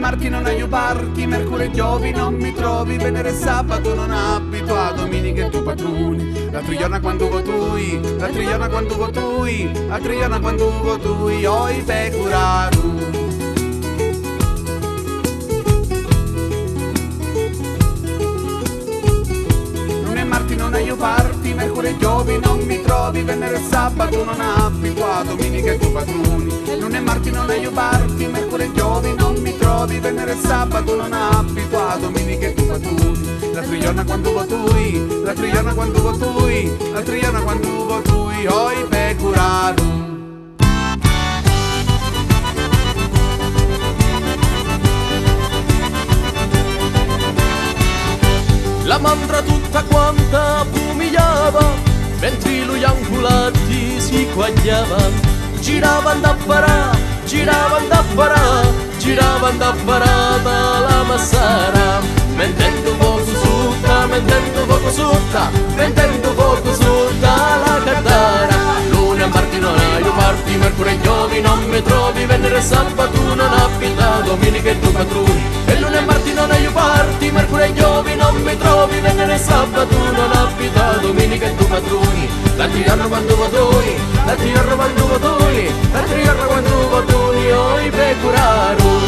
martedì non hai parti, mercoledì e giovedì non mi trovi, venerdì e sabato non abito, a domenica e tu padroni. L'altro giorno quando votui, l'altro giorno quando votui, l'altro giorno quando votui, oi pecuraru. Non hai parti, mercoledì e giovedì non mi trovi, venerdì e sabato non abito, a domenica e tu padroni. Lunedì e martedì non hai parti, mercoledì e giovedì non mi trovi, venerdì e sabato non abito, a domenica e tu padroni. L'altro giorno quando votui, l'altro giorno quando votui, l'altro giorno quando votui, oi pecuraru. La mandra tutta quanta fumigliava, mentre lui anculati si quagliava. Giravan da parà, giravan da parà, giravan da parata la massara. Mentendo poco sutta, mentendo poco sutta, mentendo poco sutta la cardara. Lunedì e martedì non hai parti, mercoledì e giovedì non mi trovi, venerdì e sabato non abita, domenica e tu padroni. E lunedì e martedì non hai parti, mercoledì e giovedì non mi trovi, venerdì e sabato non abita, domenica e tu padroni. L'altro giorno quando votoi, l'altro giorno quando votoi, l'altro giorno quando votoi, oi pecuraru.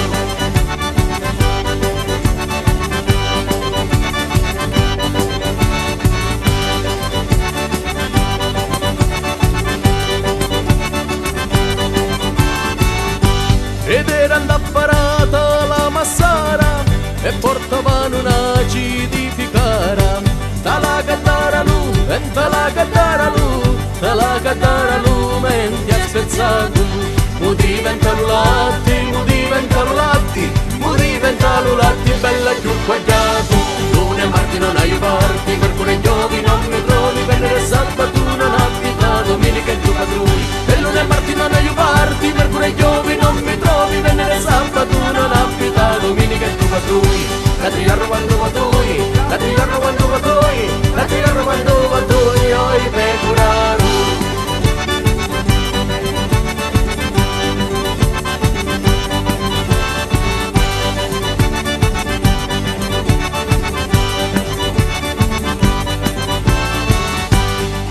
Ed era andapparata la massara e portavano una cidificara. Tala cattara lu, tala cattara lu, tala cattara lu, menti ha spezzato. Mu diventano latti, mu diventano latti, mu diventano latti, bella più quagliato. Lunedì e martedì non hai parti, mercoledì e giovedì non mi trovi, venerdì e sabato non abita, domenica e tu padroni. E lunedì e martedì non hai parti, mercoledì e giovedì non mi trovi, venerdì e sabato non abita, domenica e tu padroni. L'altro giorno quando votoi, l'altro giorno quando votoi, l'altro giorno quando votoi, oi pecuraru.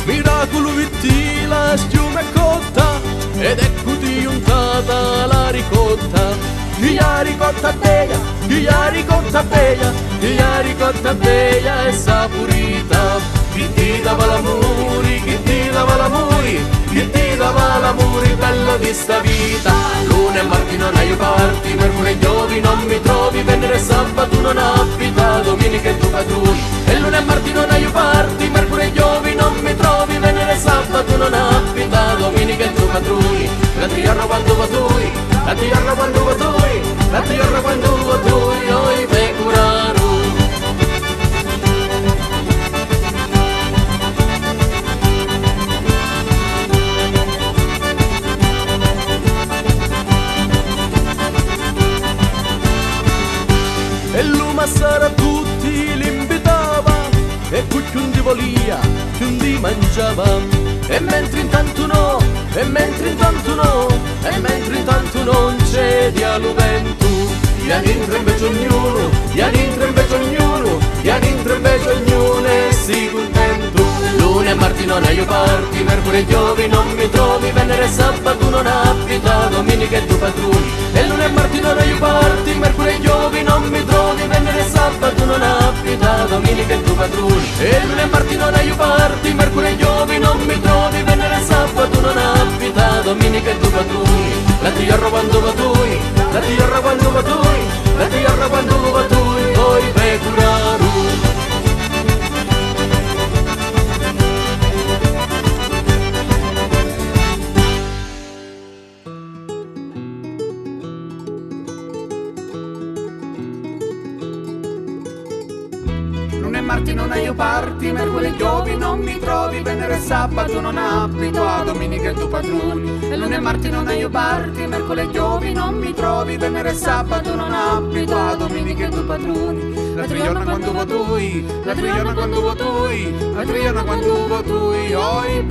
Miracolo vitti la schiuma è cotta ed eccoti untata la ricotta. Chia ricotta bella, chia ricotta bella, chia ricotta bella e saporita. Chi ti dava l'amore, chi ti dava l'amore, chi ti dava l'amore bello di sta vita. Lunedì e martedì non hai parti, mercoledì e giovedì non mi trovi, venerdì e sabato non abita, domenica e tu padroni. E lunedì e martedì non hai parti, mercoledì e giovedì non mi trovi, venerdì e sabato non abita, domenica e tu padroni. L'altro giorno quando votoi, l'altro giorno quando votoi, l'altro giorno quando votoi, oi pecuraru. E l'umassara tutti l'invitava, e cucciundi volia, chiundi mangiava. E mentre intanto no, e mentre intanto no, e mentre intanto non c'è dialo vento. Ian intra invece ognuno, Ian intra invece ognuno, Ian intra invece ognuno e si contento. Lunedì e martedì non hai parti, mercoledì e giovedì non mi trovi, venerdì e sabato non abita, domenica e tu padroni. E lunedì e martedì non hai parti, mercoledì e giovedì non mi trovi, venerdì e sabato non abita, domenica e tu padroni. E lunedì e martedì non hai parti, mercoledì e giovedì non mi trovi, venerdì e sabato non abita, domenica e tu padroni. L'altro giorno quando votoi, l'altro giorno quando votoi, l'altro giorno quando votoi, oi pecuraru. Lunedì e martedì non hai parti, mercoledì e giovedì non mi trovi, venerdì e sabato non abito, a domenica e tu padroni. E lunedì e martedì non hai parti, mercoledì e giovedì non mi trovi, venerdì e sabato non abito, a domenica e tu padroni. L'altro giorno quando votui, l'altro giorno quando votui, l'altro giorno quando votui, oi